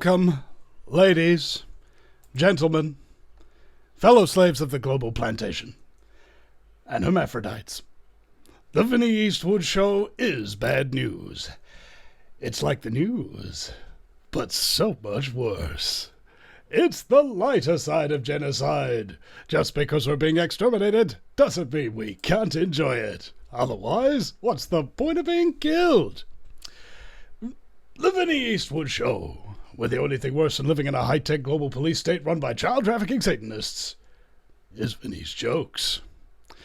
Welcome, ladies, gentlemen, fellow slaves of the global plantation, and hermaphrodites. The Vinny Eastwood Show is bad news. It's like the news, but so much worse. It's the lighter side of genocide. Just because we're being exterminated doesn't mean we can't enjoy it. Otherwise, what's the point of being killed? The Vinny Eastwood Show, where the only thing worse than living in a high-tech global police state run by child-trafficking Satanists is Vinny's jokes.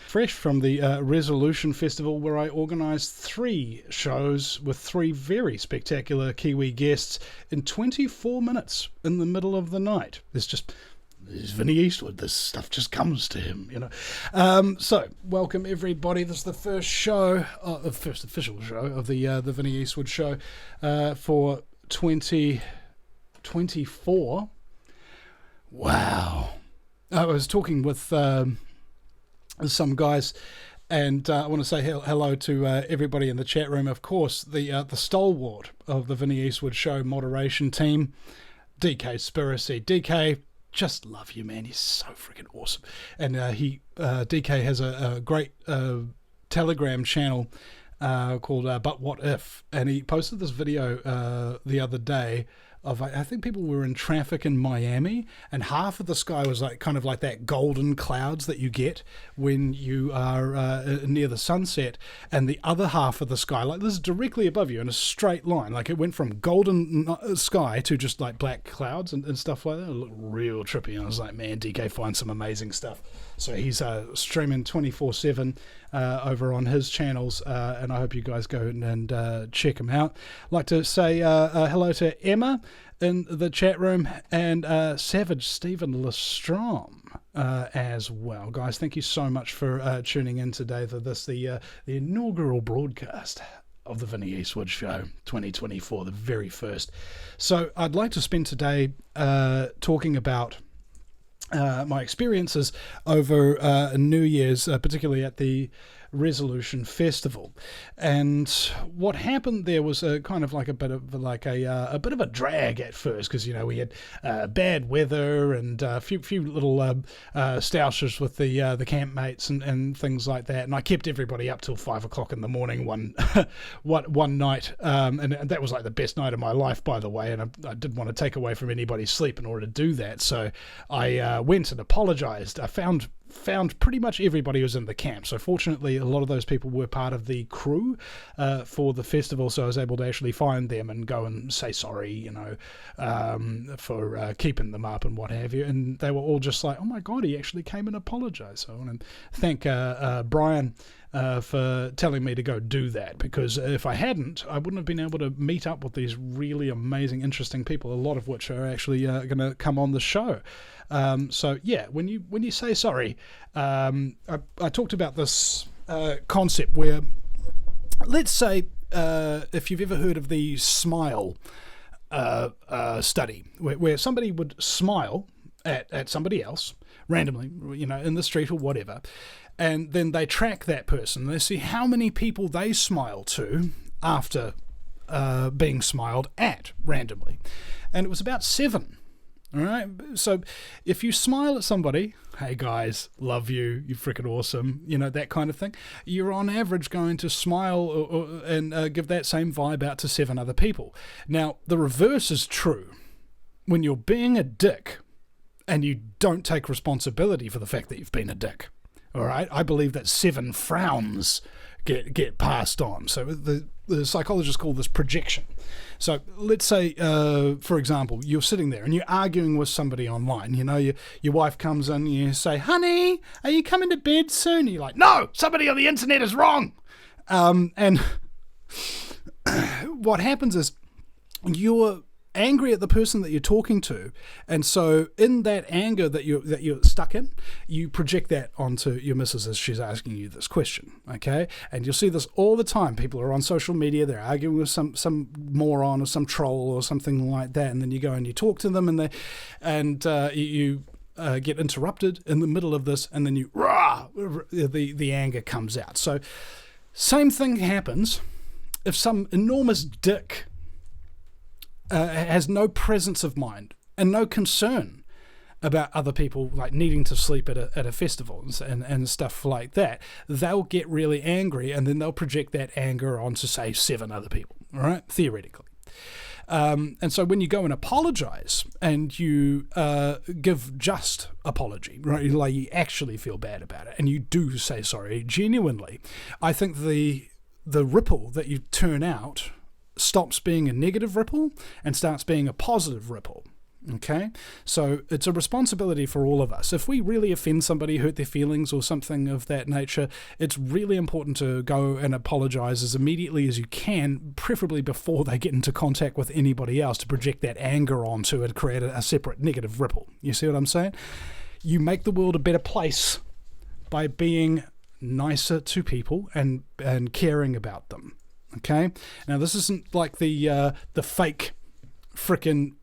Fresh from the Resolution Festival, where I organised 3 shows with 3 very spectacular Kiwi guests in 24 minutes in the middle of the night. There's Vinny Eastwood. This stuff just comes to him, you know. So, welcome everybody. This is the first show, the first official show of the Vinny Eastwood Show for 2024. Wow. I was talking with some guys, and I want to say hello to everybody in the chat room. Of course, the stalwart of the Vinny Eastwood Show moderation team, DK Spiracy. DK, just love you, man. He's so freaking awesome. And DK has a great Telegram channel called But What If, and he posted this video the other day of, I think people were in traffic in Miami, and half of the sky was like kind of like that golden clouds that you get when you are near the sunset, and the other half of the sky, like this is directly above you in a straight line, like it went from golden sky to just like black clouds and stuff like that. It looked real trippy, and I was like, man, DK finds some amazing stuff. So he's streaming 24/7 over on his channels, and I hope you guys go and check him out. I'd like to say hello to Emma in the chat room, and Savage Stephen Lestrom as well. Guys, thank you so much for tuning in today for the inaugural broadcast of the Vinny Eastwood Show 2024, the very first. So I'd like to spend today talking about my experiences over New Year's, particularly at the Resolution Festival. And what happened there was kind of like a bit of a drag at first, because, you know, we had bad weather and a few little stoushes with the campmates and things like that, and I kept everybody up till 5 o'clock in the morning one night, and that was like the best night of my life, by the way, and I didn't want to take away from anybody's sleep in order to do that, so I went and apologized. I found pretty much everybody was in the camp, so fortunately a lot of those people were part of the crew for the festival, so I was able to actually find them and go and say sorry, you know, for keeping them up and what have you, and they were all just like, oh my god, he actually came and apologized. So I want to thank Brian for telling me to go do that, because if I hadn't, I wouldn't have been able to meet up with these really amazing, interesting people, a lot of which are actually going to come on the show. So yeah, when you say sorry, I talked about this concept where, let's say, if you've ever heard of the smile study, where somebody would smile at somebody else randomly, you know, in the street or whatever, and then they track that person. They see how many people they smile to after being smiled at randomly, and it was about 7. All right, so if you smile at somebody, hey guys, love you, you're freaking awesome, you know, that kind of thing, you're on average going to smile and give that same vibe out to 7 other people. Now, the reverse is true. When you're being a dick and you don't take responsibility for the fact that you've been a dick, all right, I believe that 7 frowns get passed on. So the psychologists call this projection. So let's say, for example, you're sitting there and you're arguing with somebody online. You know, your wife comes in and you say, honey, are you coming to bed soon? And you're like, no, somebody on the internet is wrong. And what happens is you're angry at the person that you're talking to, and so in that anger that you're stuck in, you project that onto your missus as she's asking you this question, okay? And you'll see this all the time. People are on social media, they're arguing with some moron or some troll or something like that, and then you go and you talk to them, and you get interrupted in the middle of this, and then the anger comes out. So same thing happens if some enormous dick has no presence of mind and no concern about other people like needing to sleep at a festival and stuff like that, they'll get really angry and then they'll project that anger onto, say, 7 other people, all right, theoretically. And so when you go and apologize and you give just apology, right, like you actually feel bad about it and you do say sorry genuinely, I think the ripple that you turn out stops being a negative ripple and starts being a positive ripple. Okay, so it's a responsibility for all of us. If we really offend somebody, hurt their feelings or something of that nature, it's really important to go and apologize as immediately as you can, preferably before they get into contact with anybody else, to project that anger onto and create a separate negative ripple. You see what I'm saying? You make the world a better place by being nicer to people and caring about them. Okay, now this isn't like the fake frickin'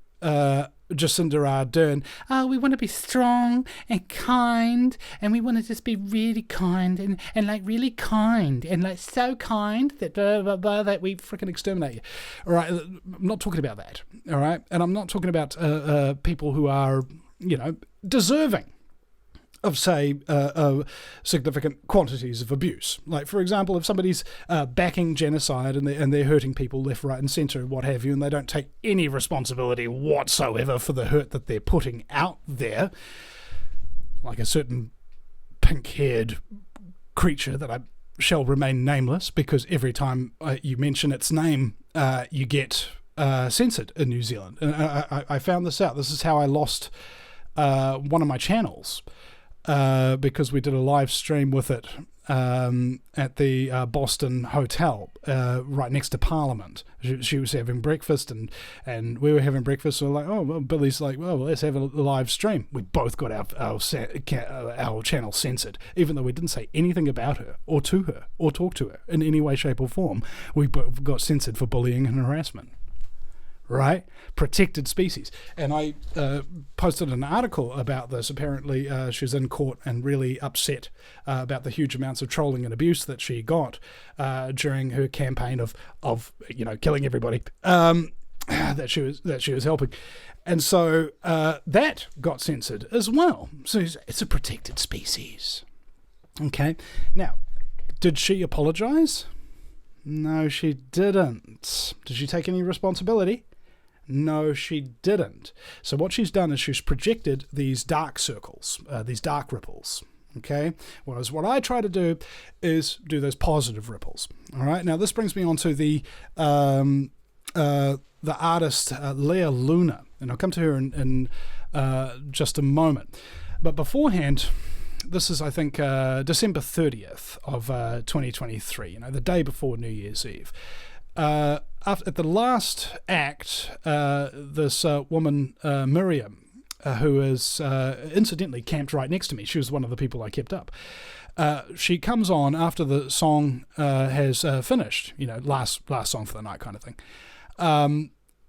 Jacinda Ardern, we want to be strong and kind, and we want to just be really kind and like really kind and like so kind that blah, blah, blah, that we freaking exterminate you. All right, I'm not talking about that. All right, and I'm not talking about people who are, deserving of, say, significant quantities of abuse. Like, for example, if somebody's backing genocide and they're hurting people left, right, and centre, what have you, and they don't take any responsibility whatsoever for the hurt that they're putting out there, like a certain pink-haired creature that I shall remain nameless, because every time you mention its name, you get censored in New Zealand. And I found this out. This is how I lost one of my channels. Because we did a live stream with it at the Boston Hotel right next to Parliament. She was having breakfast and we were having breakfast, so we're like, oh, well, Billy's like, well, let's have a live stream. We both got our channel censored, even though we didn't say anything about her or to her or talk to her in any way, shape or form. We both got censored for bullying and harassment. Right? Protected species. And I posted an article about this. Apparently she was in court and really upset about the huge amounts of trolling and abuse that she got during her campaign of killing everybody that she was helping. And so that got censored as well. So it's a protected species. Okay. Now, did she apologize? No, she didn't. Did she take any responsibility? No, she didn't. So what she's done is she's projected these dark circles, these dark ripples. Okay. Whereas what I try to do is do those positive ripples. All right. Now this brings me on to the artist Leah Luna, and I'll come to her in just a moment. But beforehand, this is, I think, December 30th of 2023. The day before New Year's Eve. At the last act, this woman, Miriam, who is incidentally camped right next to me, she was one of the people I kept up, she comes on after the song has finished, last song for the night kind of thing,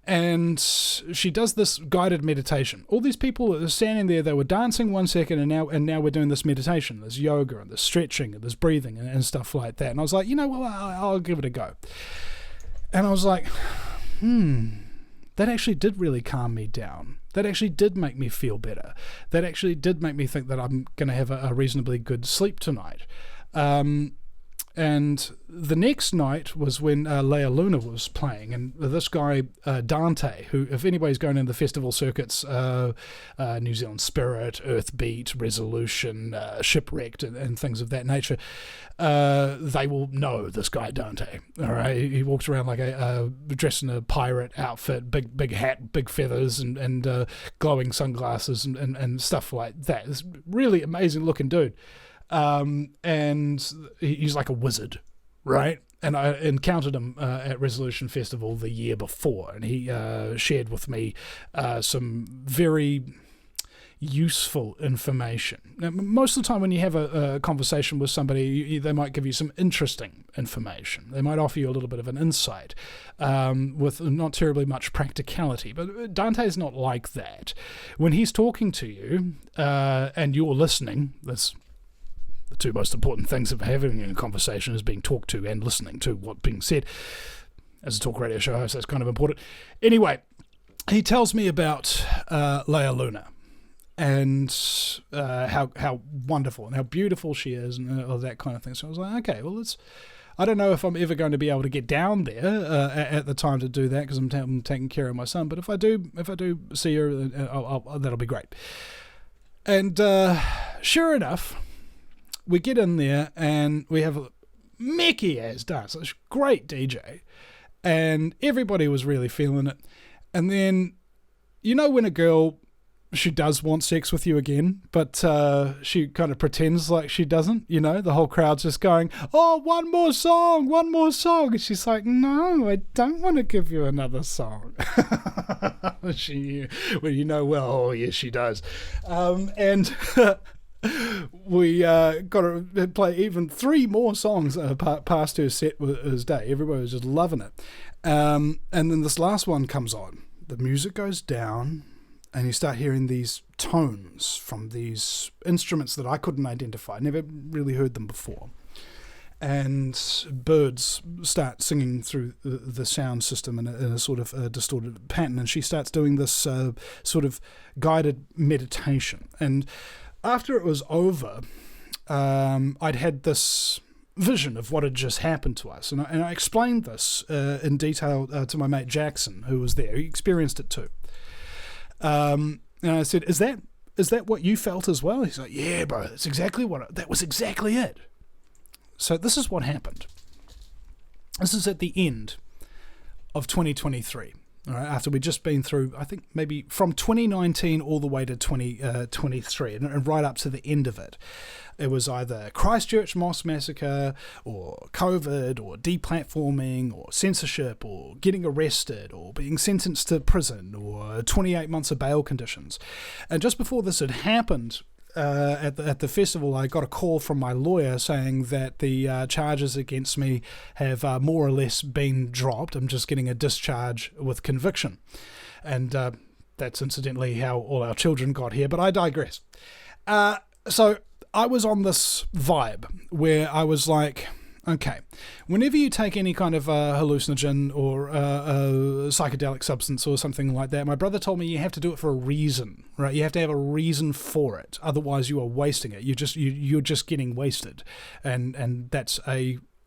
and she does this guided meditation. All these people are standing there, they were dancing 1 second, and now we're doing this meditation. There's yoga and there's stretching and there's breathing and stuff like that. And I was like, I'll give it a go. And I was like, that actually did really calm me down. That actually did make me feel better. That actually did make me think that I'm going to have a reasonably good sleep tonight. And the next night was when Leah Luna was playing, and this guy Dante, who, if anybody's going in the festival circuits, New Zealand Spirit, Earthbeat, Resolution, Shipwrecked, and things of that nature, they will know this guy Dante. All right, he walks around like dressed in a pirate outfit, big hat, big feathers, and glowing sunglasses and stuff like that. This really amazing looking dude. And he's like a wizard, right? And I encountered him at Resolution Festival the year before, and he shared with me some very useful information. Now, most of the time when you have a conversation with somebody, they might give you some interesting information. They might offer you a little bit of an insight with not terribly much practicality. But Dante's not like that. When he's talking to you and you're listening, that's the two most important things of having a conversation, is being talked to and listening to what's being said. As a talk radio show host, that's kind of important. Anyway, he tells me about Leia Luna and how wonderful and how beautiful she is and all that kind of thing. So I was like, okay, well, I don't know if I'm ever going to be able to get down there at the time to do that because I'm taking care of my son. But if I do see her, that'll be great. And sure enough, we get in there and we have a Mickey as dance. It's a great DJ, and everybody was really feeling it. And then, you know, when a girl, she does want sex with you again, but she kind of pretends like she doesn't, you know, the whole crowd's just going, oh, one more song. And she's like, no, I don't want to give you another song. Well, you know, well, oh, yes, she does. And we got to play even 3 more songs past her set his day. Everybody was just loving it. And then this last one comes on. The music goes down, and you start hearing these tones from these instruments that I couldn't identify. Never really heard them before. And birds start singing through the sound system in a sort of distorted pattern. And she starts doing this sort of guided meditation. And after it was over, I'd had this vision of what had just happened to us. And I explained this in detail to my mate Jackson, who was there. He experienced it too. And I said, is that what you felt as well? He's like, yeah, bro, that was exactly it. So this is what happened. This is at the end of 2023. All right, after we'd just been through, I think maybe from 2019 all the way to 2023, and right up to the end of it. It was either Christchurch Mosque Massacre, or COVID, or deplatforming, or censorship, or getting arrested, or being sentenced to prison, or 28 months of bail conditions. And just before this had happened, at the festival, I got a call from my lawyer saying that the charges against me have more or less been dropped. I'm just getting a discharge with conviction. And that's incidentally how all our children got here, but I digress. So I was on this vibe where I was like, okay, whenever you take any kind of hallucinogen or psychedelic substance or something like that, my brother told me you have to do it for a reason, right? You have to have a reason for it. Otherwise, you are wasting it. You're just getting wasted, and that's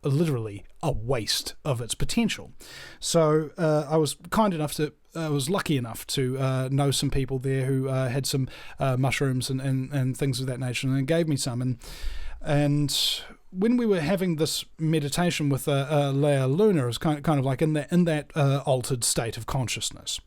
literally a waste of its potential. So I was lucky enough to know some people there who had some mushrooms and things of that nature, and they gave me some, and when we were having this meditation with Leia Luna, it was kind of like in that altered state of consciousness.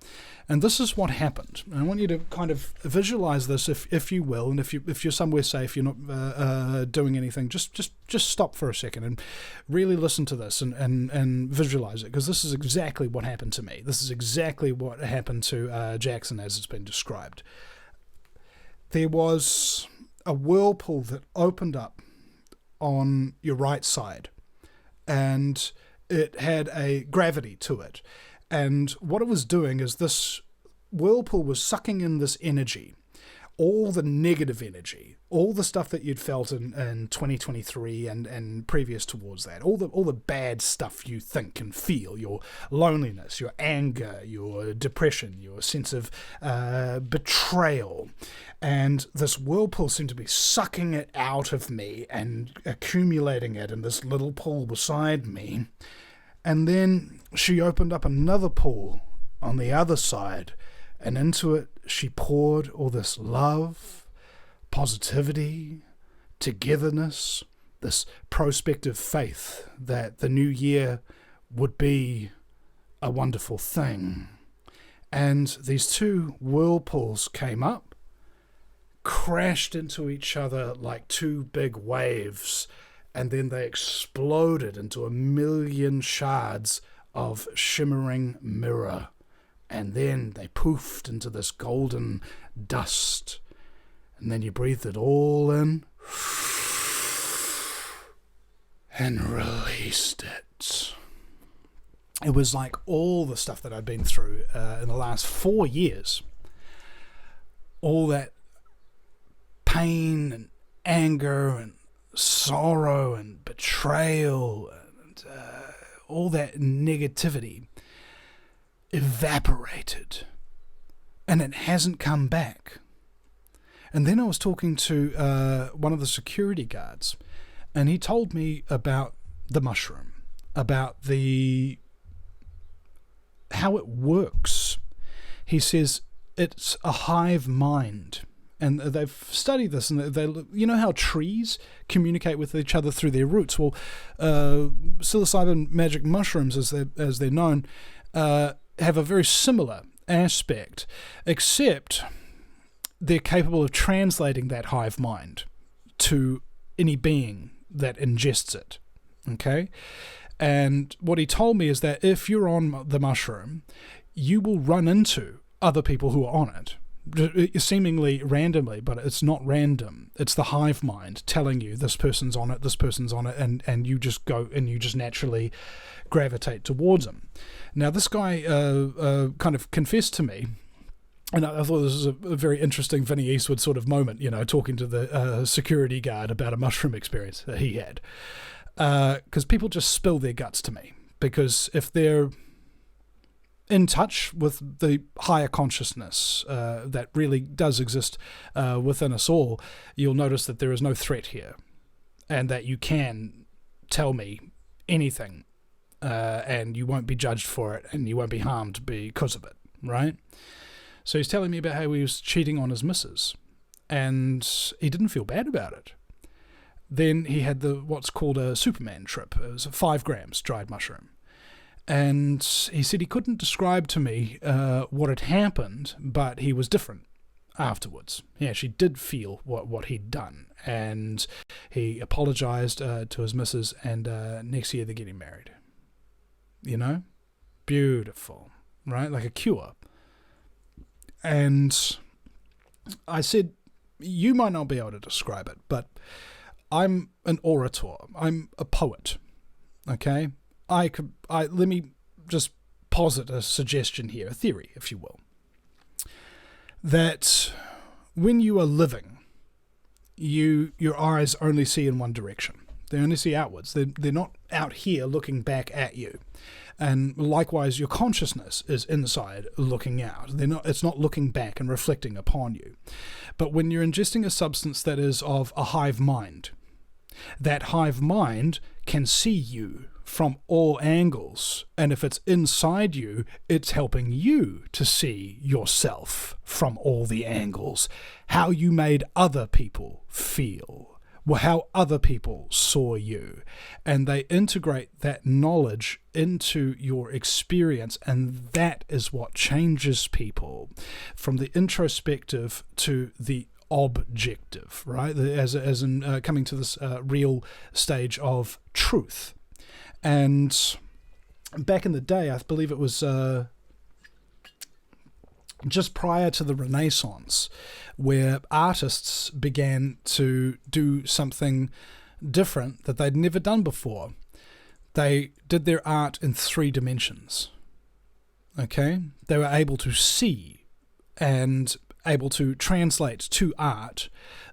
And this is what happened. And I want you to kind of visualize this, if you will, and if you're somewhere safe, you're not doing anything, just stop for a second and really listen to this and visualize it, because this is exactly what happened to me. This is exactly what happened to Jackson as it's been described. There was a whirlpool that opened up on your right side, and it had a gravity to it, and what it was doing is this whirlpool was sucking in this energy, all the negative energy, all the stuff that you'd felt in 2023 and previous towards that, all the bad stuff you think and feel, your loneliness, your anger, your depression, your sense of betrayal. And this whirlpool seemed to be sucking it out of me and accumulating it in this little pool beside me. And then she opened up another pool on the other side, and into it she poured all this love, positivity, togetherness, this prospective faith that the new year would be a wonderful thing. And these two whirlpools came up, crashed into each other like two big waves, and then they exploded into a million shards of shimmering mirror. And then they poofed into this golden dust. And then you breathed it all in and released it. It was like all the stuff that I'd been through in the last 4 years. All that pain and anger and sorrow and betrayal and all that negativity evaporated and it hasn't come back. And then I was talking to one of the security guards, and he told me about the mushroom, about how it works. He says it's a hive mind. And they've studied this, and you know how trees communicate with each other through their roots? Well, psilocybin magic mushrooms, as they're known, have a very similar aspect, except they're capable of translating that hive mind to any being that ingests it. Okay? And what he told me is that if you're on the mushroom, you will run into other people who are on it, seemingly randomly, but it's not random. It's the hive mind telling you this person's on it, and you just go and you just naturally gravitate towards them. Now, this guy kind of confessed to me, and I thought this was a very interesting Vinny Eastwood sort of moment, talking to the security guard about a mushroom experience that he had. Because people just spill their guts to me, because if they're in touch with the higher consciousness that really does exist within us all, you'll notice that there is no threat here, and that you can tell me anything, and you won't be judged for it, and you won't be harmed because of it, right? So he's telling me about how he was cheating on his missus, and he didn't feel bad about it. Then he had what's called a Superman trip. It was 5 grams dried mushroom. And he said he couldn't describe to me what had happened, but he was different afterwards. He actually did feel what he'd done. And he apologized to his missus, and next year they're getting married. Beautiful, right? Like a cure. And I said, you might not be able to describe it, but I'm an orator. I'm a poet, okay? Let me just posit a suggestion here, a theory, if you will, that when you are living, your eyes only see in one direction. They only see outwards. They're not out here looking back at you. And likewise, your consciousness is inside looking out. It's not looking back and reflecting upon you. But when you're ingesting a substance that is of a hive mind, that hive mind can see you from all angles, and if it's inside you, it's helping you to see yourself from all the angles, how you made other people feel, how other people saw you, and they integrate that knowledge into your experience, and that is what changes people from the introspective to the objective, right? As in coming to this real stage of truth. And back in the day, I believe it was just prior to the Renaissance, where artists began to do something different that they'd never done before. They did their art in 3 dimensions. Okay? They were able to see and able to translate to art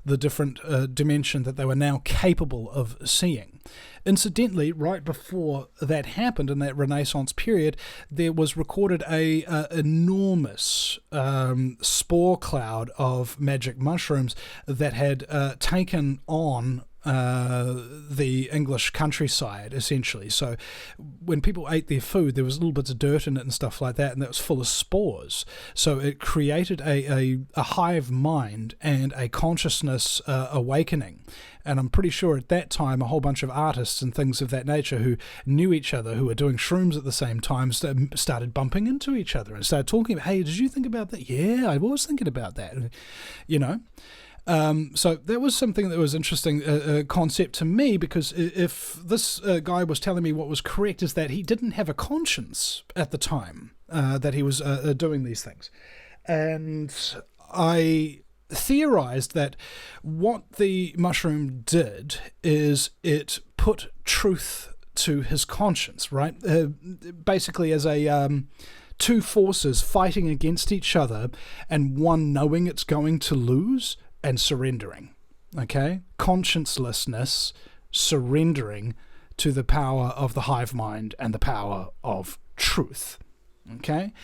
the different dimension that they were now capable of seeing. Incidentally, right before that happened in that Renaissance period, there was recorded a enormous spore cloud of magic mushrooms that had taken on the English countryside, essentially. So when people ate their food, there was little bits of dirt in it and stuff like that, and that was full of spores. So it created a hive mind and a consciousness awakening. And I'm pretty sure at that time, a whole bunch of artists and things of that nature who knew each other, who were doing shrooms at the same time, started bumping into each other and started talking about, hey, did you think about that? Yeah, I was thinking about that, So that was something that was interesting concept to me, because if this guy was telling me what was correct is that he didn't have a conscience at the time that he was doing these things. And I theorized that what the mushroom did is it put truth to his conscience, right? Basically as a... 2 forces fighting against each other, and one knowing it's going to lose and surrendering, okay? Consciencelessness, surrendering to the power of the hive mind and the power of truth, okay?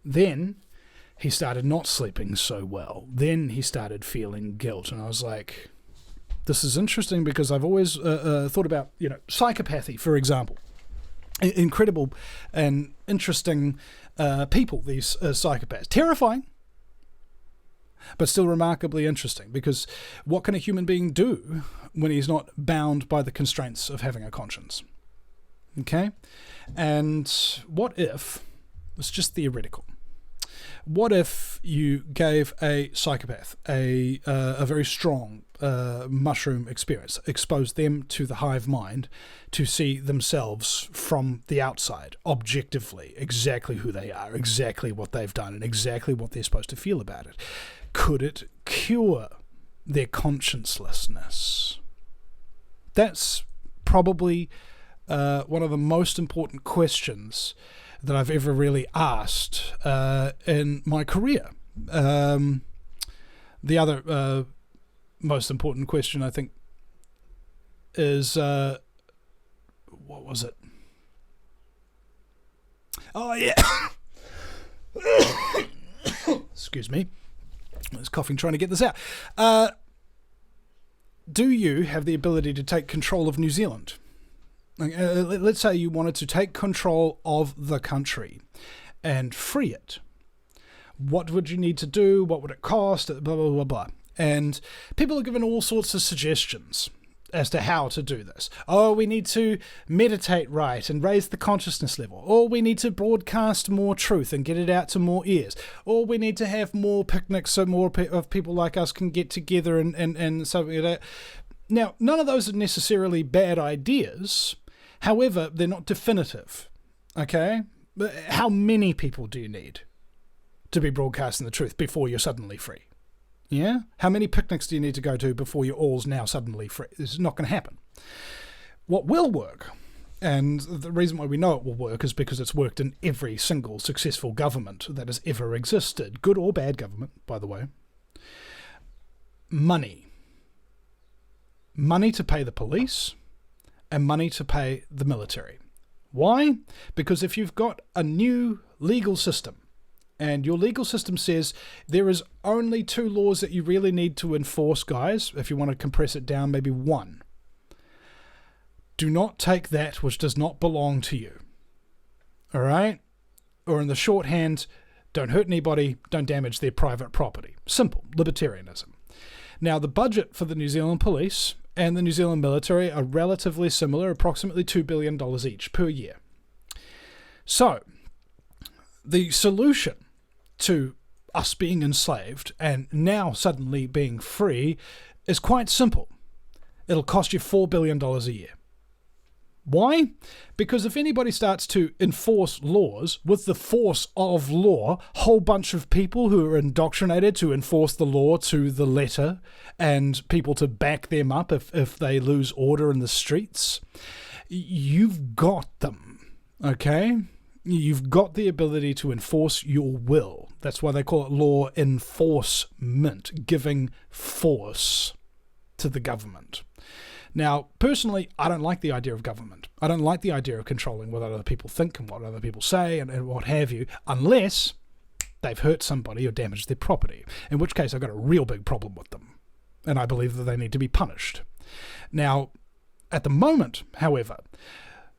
Then he started not sleeping so well. Then he started feeling guilt. And I was like, this is interesting, because I've always thought about, psychopathy, for example. Incredible and interesting people, these psychopaths. Terrifying, but still remarkably interesting, because what can a human being do when he's not bound by the constraints of having a conscience? Okay? And what if, it's just theoretical, what if you gave a psychopath a very strong mushroom experience, exposed them to the hive mind to see themselves from the outside, objectively, exactly who they are, exactly what they've done, and exactly what they're supposed to feel about it? Could it cure their consciencelessness? That's probably one of the most important questions that I've ever really asked in my career. The other most important question, I think, is what was it? Oh, yeah. Excuse me. I was coughing trying to get this out. Do you have the ability to take control of New Zealand? Let's say you wanted to take control of the country and free it. What would you need to do? What would it cost? Blah, blah, blah, blah. And people are given all sorts of suggestions as to how to do this. Oh, we need to meditate right and raise the consciousness level. Or we need to broadcast more truth and get it out to more ears. Or we need to have more picnics so more of people like us can get together and something like that. Now, none of those are necessarily bad ideas. However, they're not definitive, okay? But how many people do you need to be broadcasting the truth before you're suddenly free? Yeah? How many picnics do you need to go to before you're all now suddenly free? This is not going to happen. What will work, and the reason why we know it will work is because it's worked in every single successful government that has ever existed, good or bad government, by the way. Money. Money to pay the police, and money to pay the military. Why? Because if you've got a new legal system, and your legal system says there is only 2 laws that you really need to enforce, guys, if you want to compress it down, maybe 1. Do not take that which does not belong to you. All right? Or in the shorthand, don't hurt anybody, don't damage their private property. Simple, libertarianism. Now, the budget for the New Zealand police and the New Zealand military are relatively similar, approximately $2 billion each per year. So, the solution to us being enslaved and now suddenly being free is quite simple. It'll cost you $4 billion a year. Why? Because if anybody starts to enforce laws with the force of law, a whole bunch of people who are indoctrinated to enforce the law to the letter and people to back them up if they lose order in the streets, you've got them, okay? You've got the ability to enforce your will. That's why they call it law enforcement, giving force to the government. Now, personally, I don't like the idea of government. I don't like the idea of controlling what other people think and what other people say and what have you, unless they've hurt somebody or damaged their property, in which case I've got a real big problem with them, and I believe that they need to be punished. Now, at the moment, however,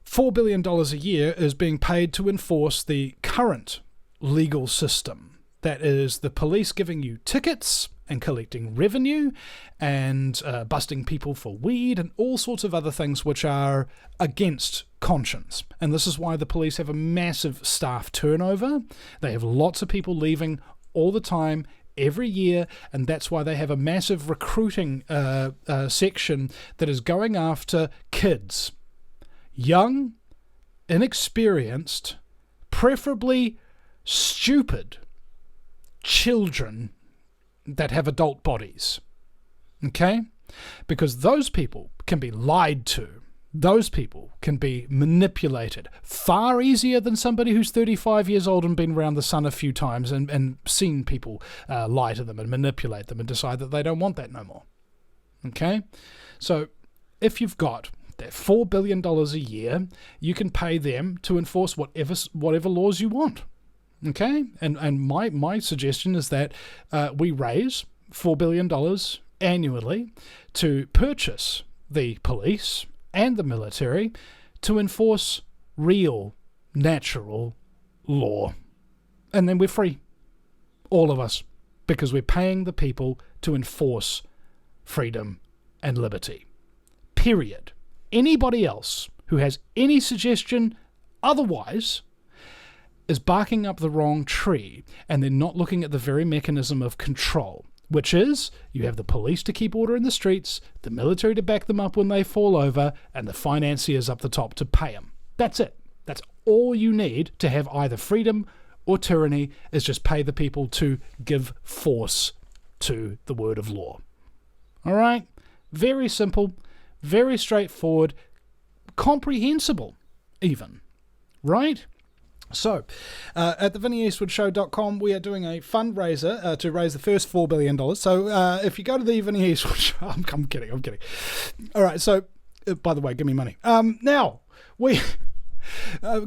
$4 billion a year is being paid to enforce the current legal system. That is the police giving you tickets and collecting revenue and busting people for weed and all sorts of other things which are against conscience. And this is why the police have a massive staff turnover. They have lots of people leaving all the time, every year, and that's why they have a massive recruiting section that is going after kids. Young, inexperienced, preferably stupid children that have adult bodies. Okay? Because those people can be lied to. Those people can be manipulated far easier than somebody who's 35 years old and been around the sun a few times and seen people lie to them and manipulate them and decide that they don't want that no more. Okay? So if you've got that $4 billion a year, you can pay them to enforce whatever laws you want. Okay, and my suggestion is that we raise $4 billion annually to purchase the police and the military to enforce real, natural law. And then we're free, all of us, because we're paying the people to enforce freedom and liberty. Period. Anybody else who has any suggestion otherwise is barking up the wrong tree, and they're not looking at the very mechanism of control, which is you have the police to keep order in the streets, the military to back them up when they fall over, and the financiers up the top to pay them. That's it. That's all you need to have either freedom or tyranny, is just pay the people to give force to the word of law. All right? Very simple, very straightforward, comprehensible even, right? So, at the VinnyEastwoodShow.com, we are doing a fundraiser to raise the first $4 billion. So, if you go to the Vinny Eastwood Show, I'm kidding. All right, so, by the way, give me money. Now, we...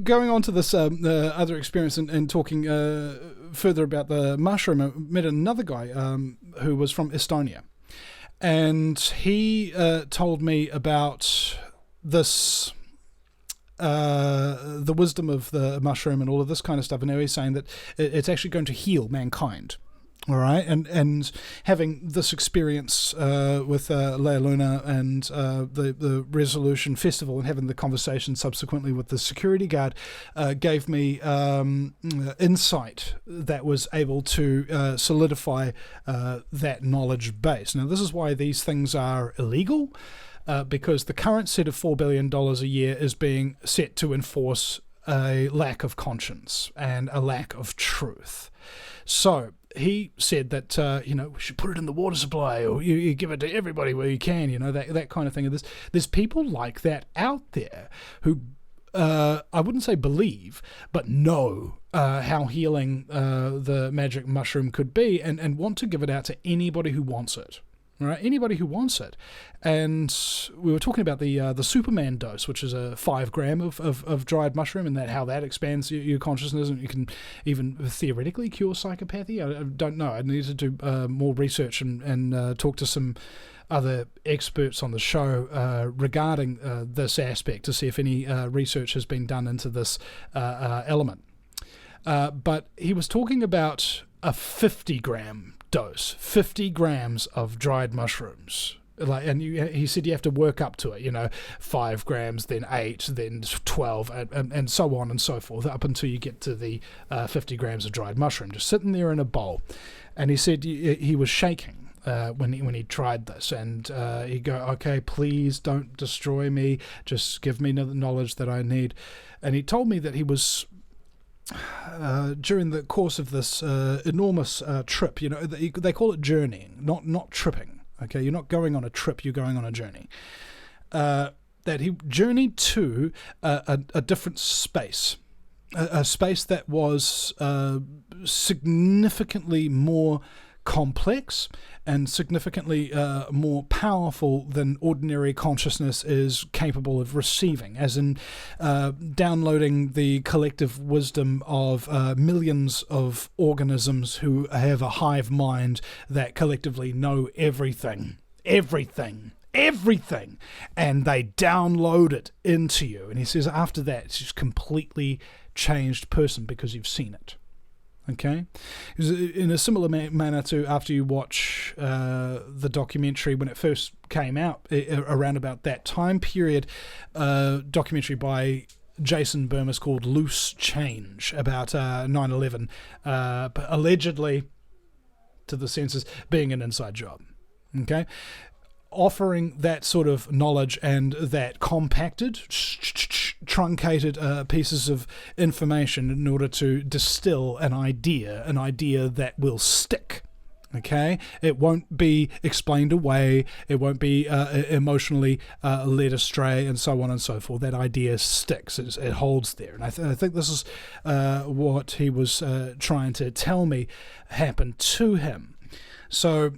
going on to this other experience and talking further about the mushroom, I met another guy who was from Estonia. And he told me about this... the wisdom of the mushroom and all of this kind of stuff, and now he's saying that it's actually going to heal mankind. All right, and having this experience with Lea Luna and the Resolution Festival, and having the conversation subsequently with the security guard, gave me insight that was able to solidify that knowledge base. Now, this is why these things are illegal. Because the current set of $4 billion a year is being set to enforce a lack of conscience and a lack of truth. So he said that, we should put it in the water supply, or you give it to everybody where you can, that kind of thing. And there's people like that out there who, I wouldn't say believe, but know how healing the magic mushroom could be, and want to give it out to anybody who wants it. All right, anybody who wants it. And we were talking about the Superman dose, which is a 5 gram of dried mushroom, and how that expands your consciousness, and you can even theoretically cure psychopathy. I don't know. I need to do more research and talk to some other experts on the show regarding this aspect to see if any research has been done into this element. But he was talking about a 50 gram dose, 50 grams of dried mushrooms. He said you have to work up to it, 5 grams, then 8, then 12, and so on and so forth, up until you get to the 50 grams of dried mushroom, just sitting there in a bowl. And he said he was shaking when he tried this, and he'd go, okay, please don't destroy me, just give me the knowledge that I need. And he told me that he was... during the course of this enormous trip, they call it journeying, not tripping. Okay, you're not going on a trip; you're going on a journey. That he journeyed to a different space, a space that was significantly more complex and significantly more powerful than ordinary consciousness is capable of receiving, as in downloading the collective wisdom of millions of organisms who have a hive mind that collectively know everything, and they download it into you. And he says after that, it's just completely changed person because you've seen it. Okay, in a similar manner to after you watch the documentary when it first came out, around about that time period, documentary by Jason Burmis called Loose Change about 9/11, allegedly, to the senses, being an inside job. Okay, offering that sort of knowledge and that compacted, truncated pieces of information in order to distill an idea that will stick. Okay, it won't be explained away, it won't be emotionally led astray, and so on and so forth. That idea sticks, it holds there. And I think this is what he was trying to tell me happened to him. So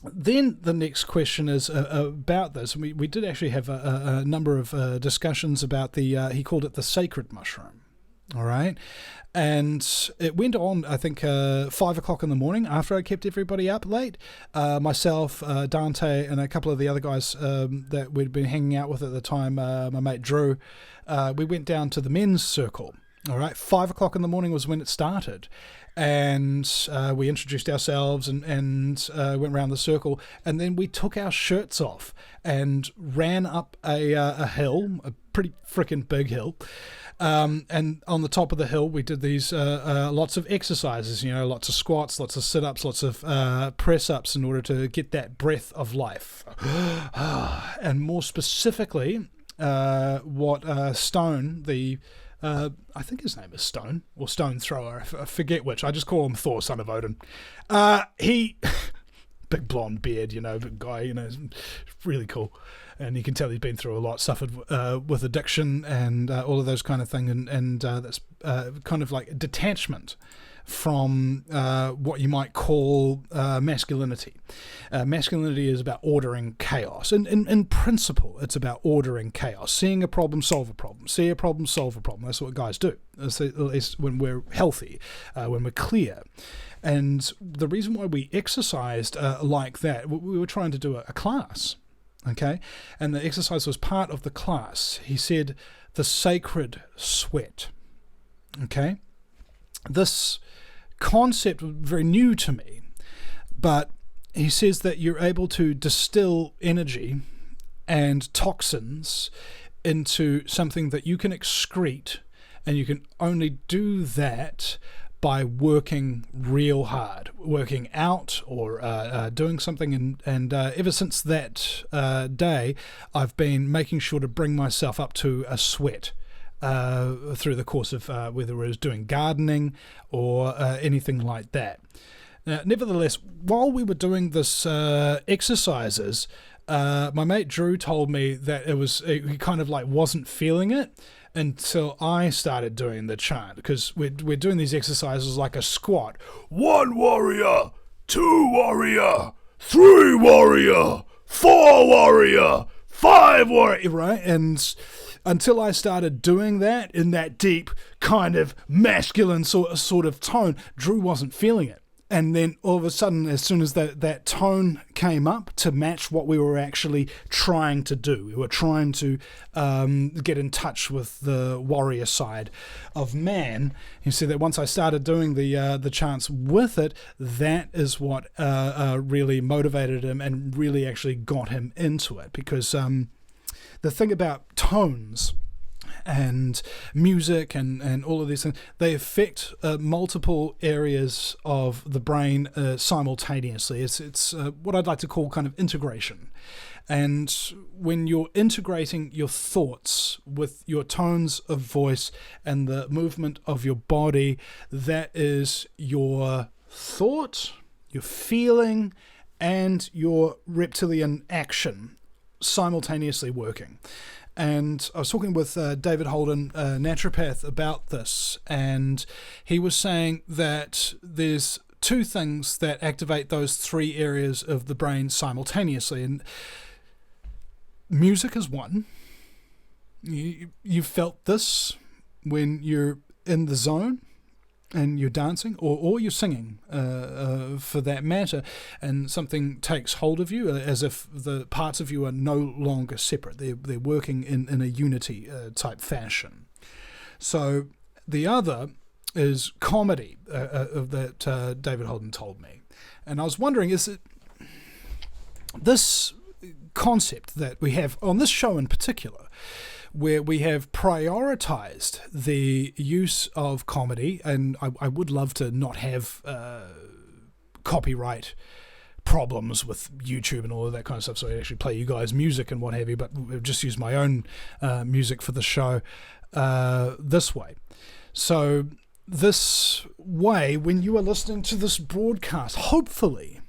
then the next question is about this. We did actually have a number of discussions about he called it the sacred mushroom. All right. And it went on, I think, 5 o'clock in the morning after I kept everybody up late. Myself, Dante, and a couple of the other guys that we'd been hanging out with at the time, my mate Drew, we went down to the men's circle. All right. 5 o'clock in the morning was when it started. And we introduced ourselves and went around the circle. And then we took our shirts off and ran up a hill, a pretty freaking big hill. And on the top of the hill, we did these lots of exercises, lots of squats, lots of sit-ups, lots of press-ups in order to get that breath of life. And more specifically, what Stone, I think his name is Stone, or Stone Thrower, I forget which. I just call him Thor, son of Odin. He, big blonde beard, big guy, really cool. And you can tell he's been through a lot, suffered with addiction and all of those kind of things. And that's kind of like detachment from what you might call masculinity. Masculinity is about ordering chaos. In principle, it's about ordering chaos. Seeing a problem, solve a problem. See a problem, solve a problem. That's what guys do, at least when we're healthy, when we're clear. And the reason why we exercised like that, we were trying to do a class. Okay, and the exercise was part of the class. He said the sacred sweat. Okay, this concept was very new to me, but he says that you're able to distill energy and toxins into something that you can excrete, and you can only do that by working real hard, working out or doing something. And ever since that day, I've been making sure to bring myself up to a sweat through the course of whether it was doing gardening or anything like that. Nevertheless, while we were doing this exercises, my mate Drew told me that he kind of like wasn't feeling it until I started doing the chant, because we're doing these exercises like a squat. 1 warrior, 2 warrior, 3 warrior, 4 warrior, 5 warrior, right? And until I started doing that in that deep kind of masculine sort of tone, Drew wasn't feeling it. And then all of a sudden, as soon as that tone came up to match what we were actually trying to do, we were trying to get in touch with the warrior side of man. He said that once I started doing the chants with it, that is what really motivated him and really actually got him into it. Because the thing about tones and music and all of these things, they affect multiple areas of the brain simultaneously. It's what I'd like to call kind of integration. And when you're integrating your thoughts with your tones of voice and the movement of your body, that is your thought, your feeling, and your reptilian action simultaneously working. And I was talking with David Holden, a naturopath, about this, and he was saying that there's 2 things that activate those 3 areas of the brain simultaneously, and music is one. You felt this when you're in the zone and you're dancing, or you're singing, for that matter, and something takes hold of you as if the parts of you are no longer separate. They're working in a unity type fashion. So the other is comedy that David Holden told me. And I was wondering, is it this concept that we have on this show in particular, where we have prioritized the use of comedy, and I would love to not have copyright problems with YouTube and all of that kind of stuff, so I actually play you guys music and what have you, but I've just used my own music for the show this way. So this way, when you are listening to this broadcast, hopefully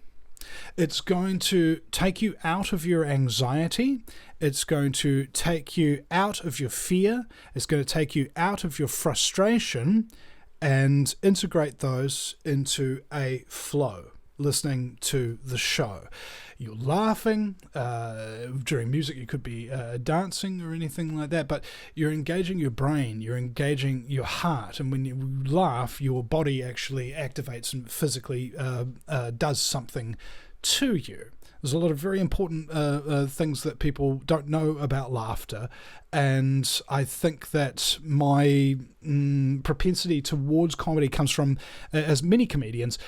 it's going to take you out of your anxiety. It's going to take you out of your fear. It's going to take you out of your frustration and integrate those into a flow. listening to the show. You're laughing during music. You could be dancing or anything like that, but you're engaging your brain, you're engaging your heart, and when you laugh, your body actually activates and physically does something to you. There's a lot of very important things that people don't know about laughter, and I think that my propensity towards comedy comes from, as many comedians,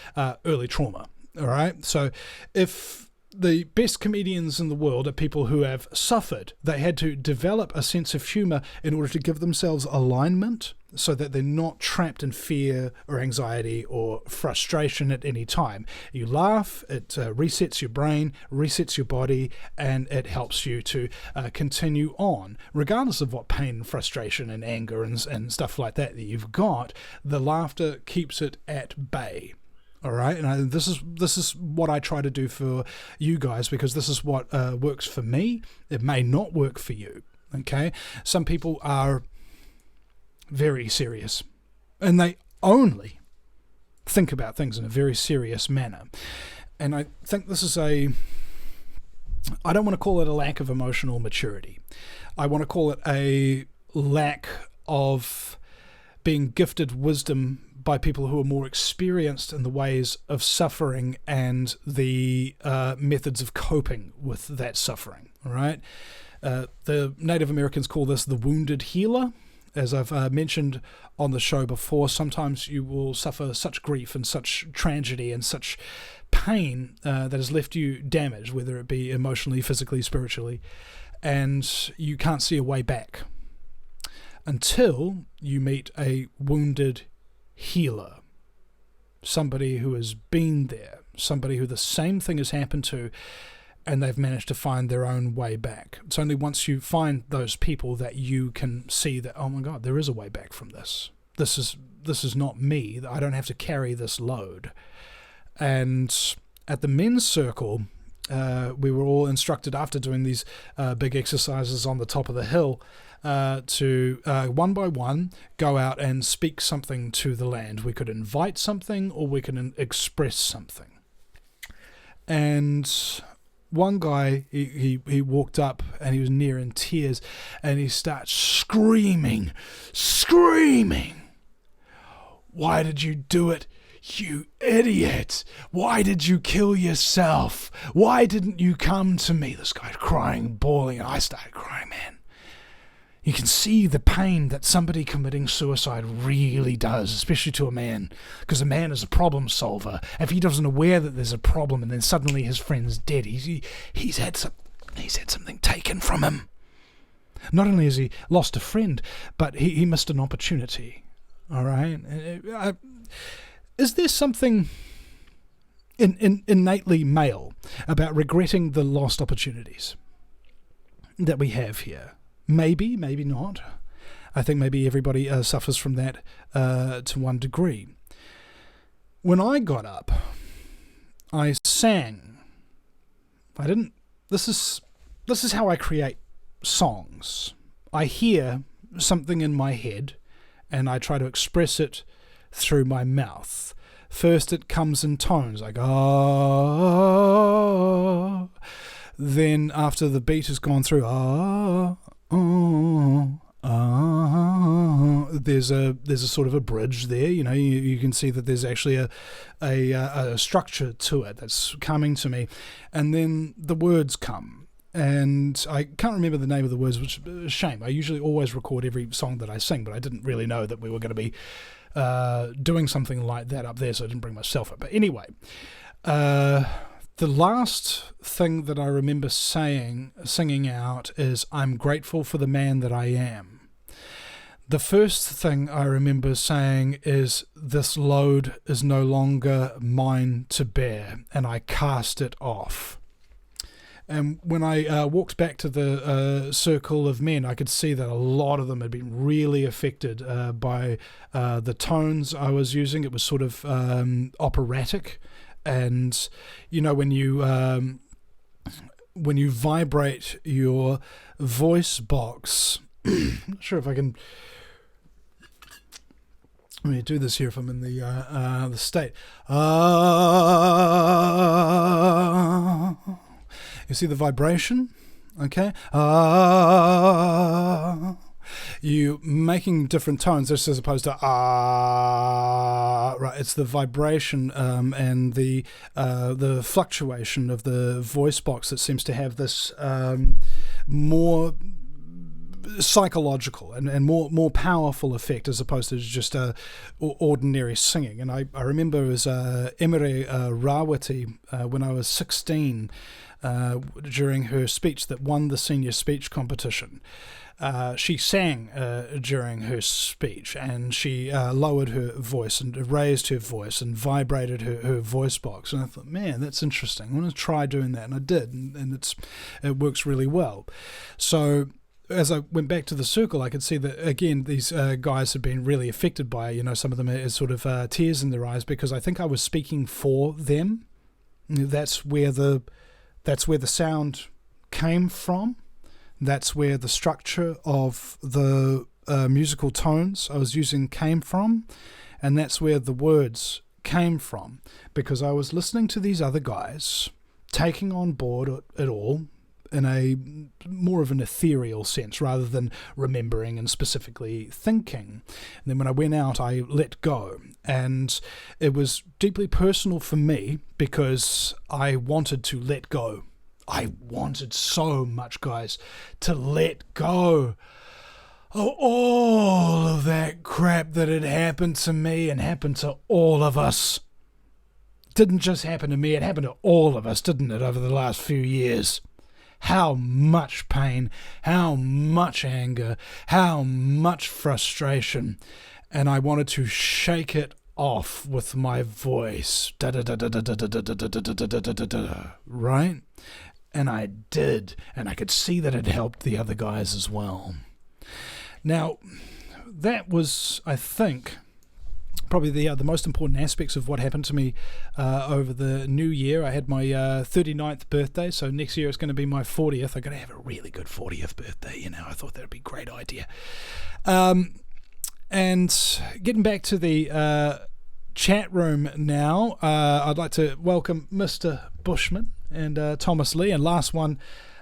early trauma. All right, so if the best comedians in the world are people who have suffered, they had to develop a sense of humor in order to give themselves alignment so that they're not trapped in fear or anxiety or frustration at any time. You laugh, it resets your brain, resets your body, and it helps you to continue on. Regardless of what pain, frustration, and anger and stuff like that you've got, the laughter keeps it at bay. All right, and this is what I try to do for you guys, because this is what works for me. It may not work for you, okay? Some people are very serious, and they only think about things in a very serious manner. And I think this is I don't want to call it a lack of emotional maturity. I want to call it a lack of being gifted wisdom by people who are more experienced in the ways of suffering and the methods of coping with that suffering. All right, the Native Americans call this the wounded healer. As I've mentioned on the show before, sometimes you will suffer such grief and such tragedy and such pain that has left you damaged, whether it be emotionally, physically, spiritually, and you can't see a way back until you meet a wounded healer, somebody who has been there, somebody who the same thing has happened to, and they've managed to find their own way back. It's only once you find those people that you can see that, oh my God, there is a way back from this. This is not me. I don't have to carry this load. And at the men's circle, we were all instructed after doing these big exercises on the top of the hill to one by one go out and speak something to the land. We could invite something or we could express something. And one guy, he walked up and he was near in tears and he starts screaming, "Why did you do it? You idiot! Why did you kill yourself? Why didn't you come to me?" This guy's crying, bawling, and I started crying, man. You can see the pain that somebody committing suicide really does, especially to a man, because a man is a problem solver. If he doesn't aware that there's a problem and then suddenly his friend's dead, he's had something taken from him. Not only has he lost a friend, but he missed an opportunity. All right? Is there something innately male about regretting the lost opportunities that we have here? Maybe, maybe not. I think maybe everybody suffers from that to one degree. When I got up, I sang. I didn't. This is how I create songs. I hear something in my head, and I try to express it through my mouth. First, it comes in tones like ah. Then, after the beat has gone through ah. There's a sort of a bridge there. You know, you can see that there's actually a structure to it that's coming to me, and then the words come, and I can't remember the name of the words, which is a shame. I usually always record every song that I sing, but I didn't really know that we were going to be doing something like that up there, so I didn't bring myself up. But anyway, the last thing that I remember singing out is, "I'm grateful for the man that I am." The first thing I remember saying is, "This load is no longer mine to bear," and I cast it off. And when I walked back to the circle of men, I could see that a lot of them had been really affected by the tones I was using. It was sort of operatic. And you know, when you vibrate your voice box, I'm not sure if I can Let me do this here if I'm in the state. You see the vibration? Okay. You making different tones, this as opposed to right? It's the vibration and the fluctuation of the voice box that seems to have this more psychological and more powerful effect as opposed to just ordinary singing. And I remember it was Emere Rawati when I was 16 during her speech that won the senior speech competition. She sang during her speech, and she lowered her voice and raised her voice and vibrated her voice box. And I thought, man, that's interesting. I want to try doing that, and I did, and it works really well. So as I went back to the circle, I could see that again these guys have been really affected by, you know, some of them as sort of tears in their eyes, because I think I was speaking for them. That's where the sound came from. That's where the structure of the musical tones I was using came from, and that's where the words came from, because I was listening to these other guys, taking on board it all in a more of an ethereal sense rather than remembering and specifically thinking. And then when I went out, I let go, and it was deeply personal for me because I wanted to let go. I wanted so much, guys, to let go of all of that crap that had happened to me and happened to all of us. It didn't just happen to me, it happened to all of us, didn't it, over the last few years? How much pain, how much anger, how much frustration. And I wanted to shake it off with my voice. Right? And I did, and I could see that it helped the other guys as well. Now, that was, I think, probably the most important aspects of what happened to me over the new year. I had my 39th birthday, so next year it's going to be my 40th. I'm going to have a really good 40th birthday, you know. I thought that would be a great idea. And getting back to the chat room now, I'd like to welcome Mr. Bushman and Thomas Lee, and last one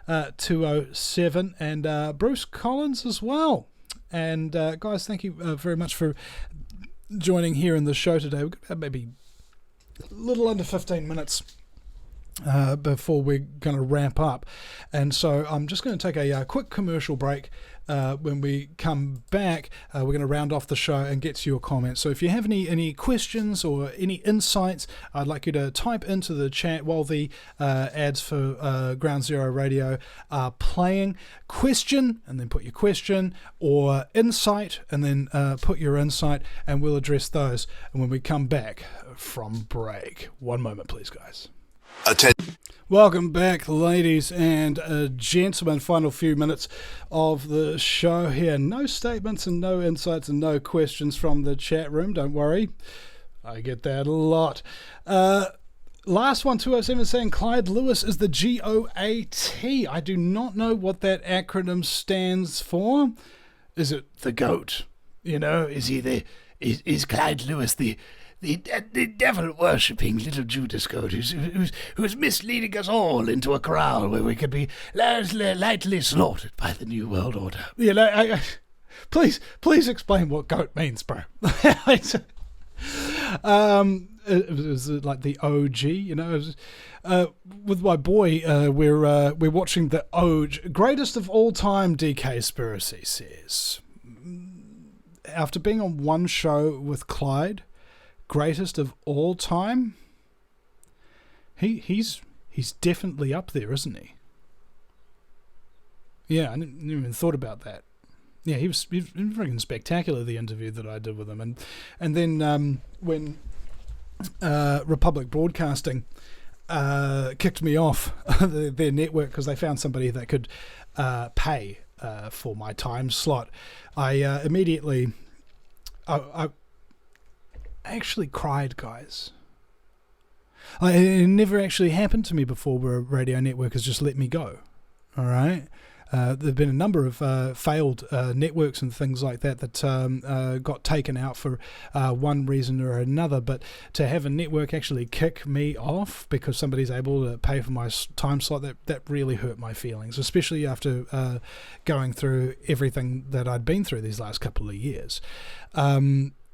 207, and Bruce Collins as well. And guys, thank you very much for joining here in the show today. We've got maybe a little under 15 minutes before we're going to wrap up, and so I'm just going to take a quick commercial break. When we come back, we're going to round off the show and get to your comments. So if you have any questions or any insights, I'd like you to type into the chat while the ads for Ground Zero Radio are playing. Question, and then put your question, or insight, and then put your insight, and we'll address those. And when we come back from break, one moment please, guys. Welcome back, ladies and gentlemen. Final few minutes of the show here. No statements and no insights and no questions from the chat room. Don't worry. I get that a lot. Last one, 207, saying Clyde Lewis is the GOAT. I do not know what that acronym stands for. Is it the GOAT? You know, is is Clyde Lewis the devil-worshipping little Judas goat who's misleading us all into a corral where we could be lightly slaughtered by the New World Order? You know, please explain what goat means, bro. It was like the OG, you know. With my boy, we're watching the OG, greatest of all time. DK Spiracy says, after being on one show with Clyde, greatest of all time, he's definitely up there, isn't he? Yeah, I didn't even thought about that. Yeah, he was freaking spectacular, the interview that I did with him. And then when Republic Broadcasting kicked me off their network because they found somebody that could pay for my time slot, I immediately I actually cried, guys. It never actually happened to me before where a radio network has just let me go. All right. There have been a number of failed networks and things like that that got taken out for one reason or another, but to have a network actually kick me off because somebody's able to pay for my time slot, that really hurt my feelings, especially after going through everything that I'd been through these last couple of years.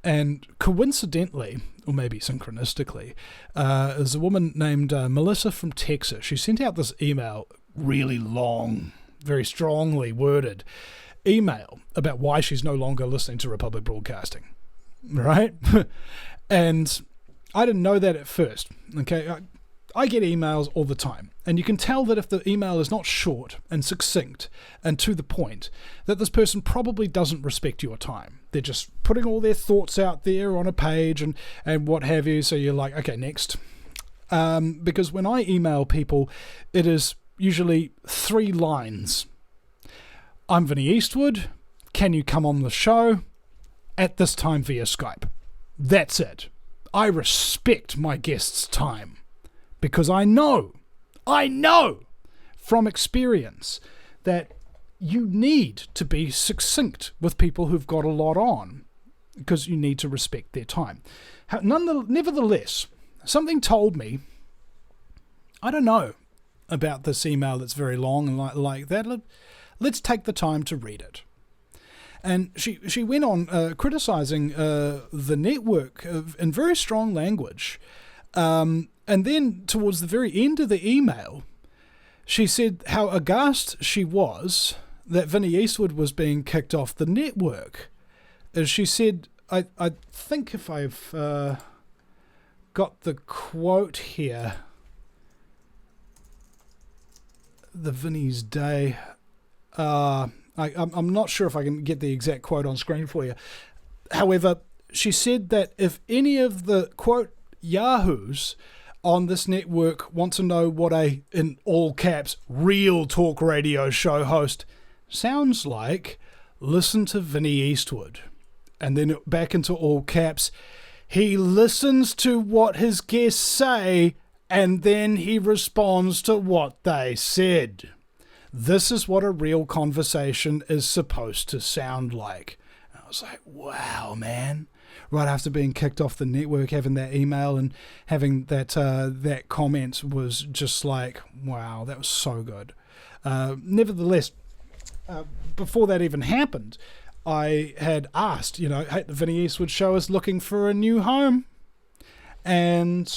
And coincidentally, or maybe synchronistically, there's a woman named Melissa from Texas. She sent out this email, really long, very strongly worded email about why she's no longer listening to Republic Broadcasting, right? And I didn't know that at first, okay? I get emails all the time, and you can tell that if the email is not short and succinct and to the point, that this person probably doesn't respect your time. They're just putting all their thoughts out there on a page and what have you, so you're like, okay, next. Because when I email people, it is usually 3 lines. I'm Vinny Eastwood. Can you come on the show at this time via Skype? That's it. I respect my guest's time. Because I know from experience that you need to be succinct with people who've got a lot on, because you need to respect their time. Nevertheless, something told me, I don't know about this email that's very long and like that. Let's take the time to read it. And she went on criticizing the network in very strong language. And then towards the very end of the email, she said how aghast she was that Vinny Eastwood was being kicked off the network. As she said, I think if I've got the quote here, the Vinny's Day, I'm not sure if I can get the exact quote on screen for you. However, she said that if any of the, quote, yahoos on this network want to know what a, in all caps, real talk radio show host sounds like, listen to Vinny Eastwood. And then back into all caps, he listens to what his guests say and then he responds to what they said. This is what a real conversation is supposed to sound like. And I was like, wow, man. Right after being kicked off the network, having that email and having that comment was just like, wow, that was so good. Nevertheless, before that even happened, I had asked, hey, the Vinny Eastwood Show is looking for a new home. And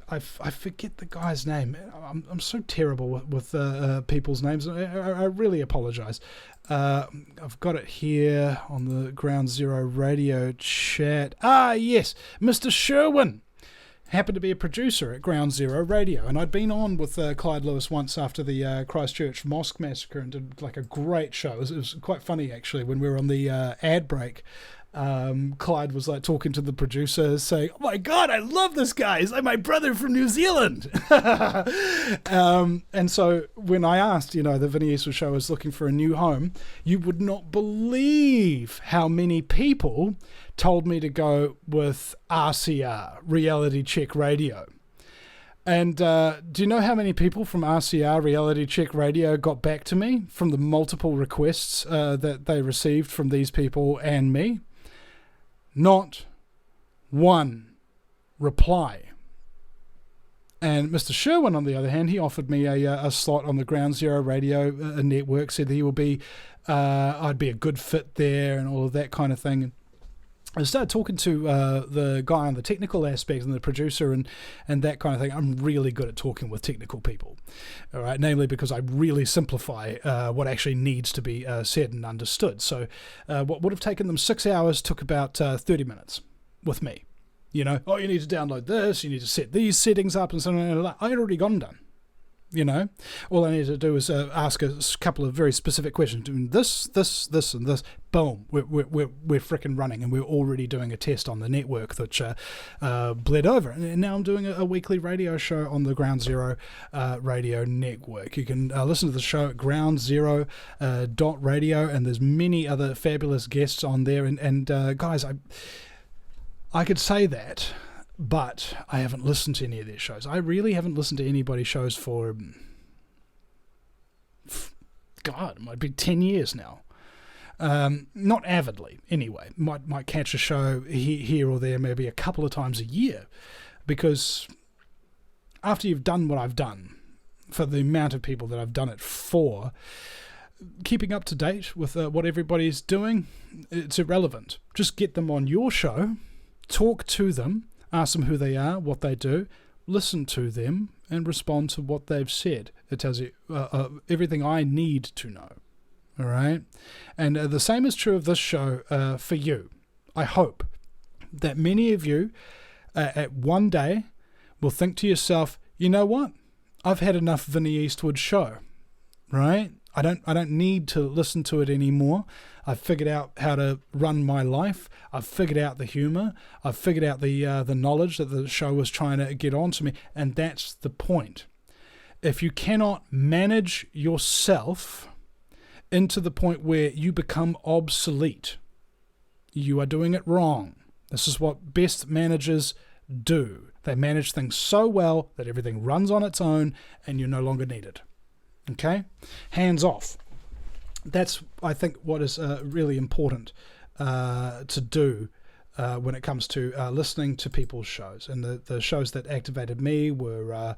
I forget the guy's name. I'm so terrible with people's names. I really apologize. I've got it here on the Ground Zero radio chat. Yes, Mr. Sherwin happened to be a producer at Ground Zero Radio, and I'd been on with Clyde Lewis once after the Christchurch Mosque Massacre and did like a great show. It was quite funny actually when we were on the ad break. Clyde was like talking to the producer saying, oh my god, I love this guy, he's like my brother from New Zealand. And so when I asked, the Vinny Eastwood Show is looking for a new home, you would not believe how many people told me to go with RCR, Reality Check Radio. And do you know how many people from RCR, Reality Check Radio, got back to me from the multiple requests that they received from these people and me? Not one reply. And Mr. Sherwin, on the other hand, he offered me a slot on the Ground Zero Radio network, said he will be, I'd be a good fit there and all of that kind of thing. I started talking to the guy on the technical aspect and the producer and that kind of thing. I'm really good at talking with technical people, all right, namely because I really simplify what actually needs to be said and understood. So what would have taken them 6 hours took about 30 minutes with me. You need to download this, you need to set these settings up and something like that. I had already got them done. All I need to do is ask a couple of very specific questions. Doing this, and this. Boom, we're frickin' running, and we're already doing a test on the network that bled over. And now I'm doing a weekly radio show on the Ground Zero radio network. You can listen to the show at groundzero.radio, and there's many other fabulous guests on there. And guys, I could say that, but I haven't listened to any of their shows. I really haven't listened to anybody's shows for God, it might be 10 years now. Not avidly, anyway. Might catch a show here or there, maybe a couple of times a year, because after you've done what I've done, for the amount of people that I've done it for, keeping up to date with what everybody's doing, it's irrelevant. Just get them on your show, talk to them, ask them who they are, what they do, listen to them, and respond to what they've said. It tells you everything I need to know. All right? And the same is true of this show for you. I hope that many of you at one day will think to yourself, you know what? I've had enough Vinny Eastwood Show, right? I don't need to listen to it anymore. I've figured out how to run my life. I've figured out the humor. I've figured out the knowledge that the show was trying to get onto me, and that's the point. If you cannot manage yourself into the point where you become obsolete, you are doing it wrong. This is what best managers do. They manage things so well that everything runs on its own and you're no longer needed. Okay? Hands off. That's, I think, what is really important to do when it comes to listening to people's shows. And the shows that activated me were,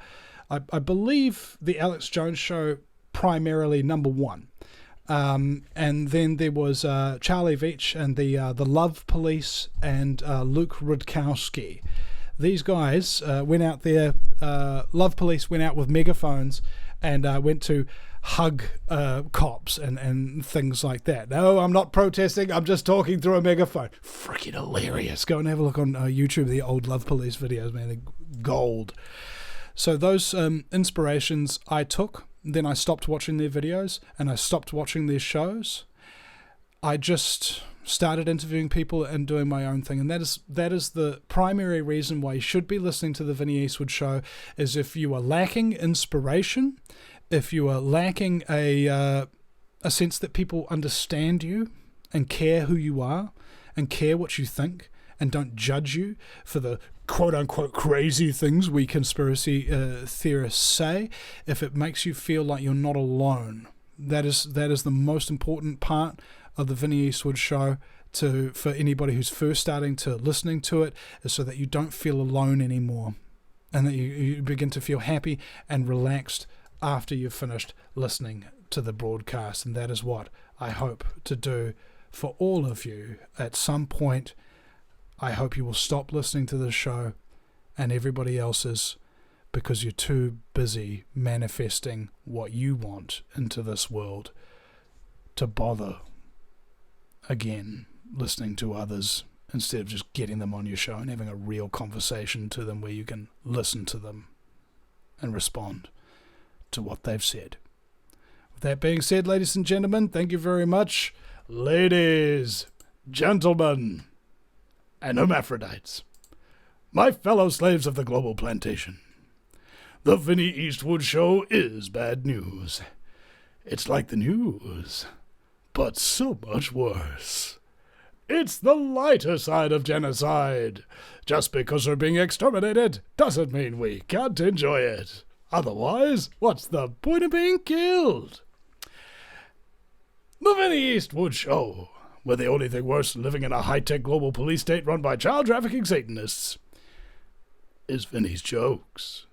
I believe, the Alex Jones Show, primarily number one. And then there was Charlie Veitch and the Love Police and Luke Rudkowski. These guys went out there, Love Police went out with megaphones and went to hug cops and things like that. No, I'm not protesting, I'm just talking through a megaphone. Freaking hilarious. Go and have a look on YouTube, the old Love Police videos, man, they're gold. So those inspirations I took, then I stopped watching their videos and I stopped watching their shows. I just started interviewing people and doing my own thing, and that is the primary reason why you should be listening to the Vinny Eastwood Show. Is if you are lacking inspiration, if you are lacking a sense that people understand you and care who you are and care what you think and don't judge you for the quote-unquote crazy things we conspiracy theorists say, if it makes you feel like you're not alone, that is the most important part of the Vinny Eastwood Show for anybody who's first starting to listening to it, is so that you don't feel alone anymore and that you begin to feel happy and relaxed after you've finished listening to the broadcast. And that is what I hope to do for all of you at some point. I hope you will stop listening to this show and everybody else's because you're too busy manifesting what you want into this world to bother again listening to others, instead of just getting them on your show and having a real conversation to them where you can listen to them and respond to what they've said. With that being said, ladies and gentlemen, thank you very much. Ladies, gentlemen, and hermaphrodites, my fellow slaves of the global plantation, the Vinny Eastwood Show is bad news. It's like the news, but so much worse. It's the lighter side of genocide. Just because we're being exterminated doesn't mean we can't enjoy it. Otherwise, what's the point of being killed? The Vinny Eastwood Show, where the only thing worse than living in a high-tech global police state run by child trafficking Satanists is Vinny's jokes.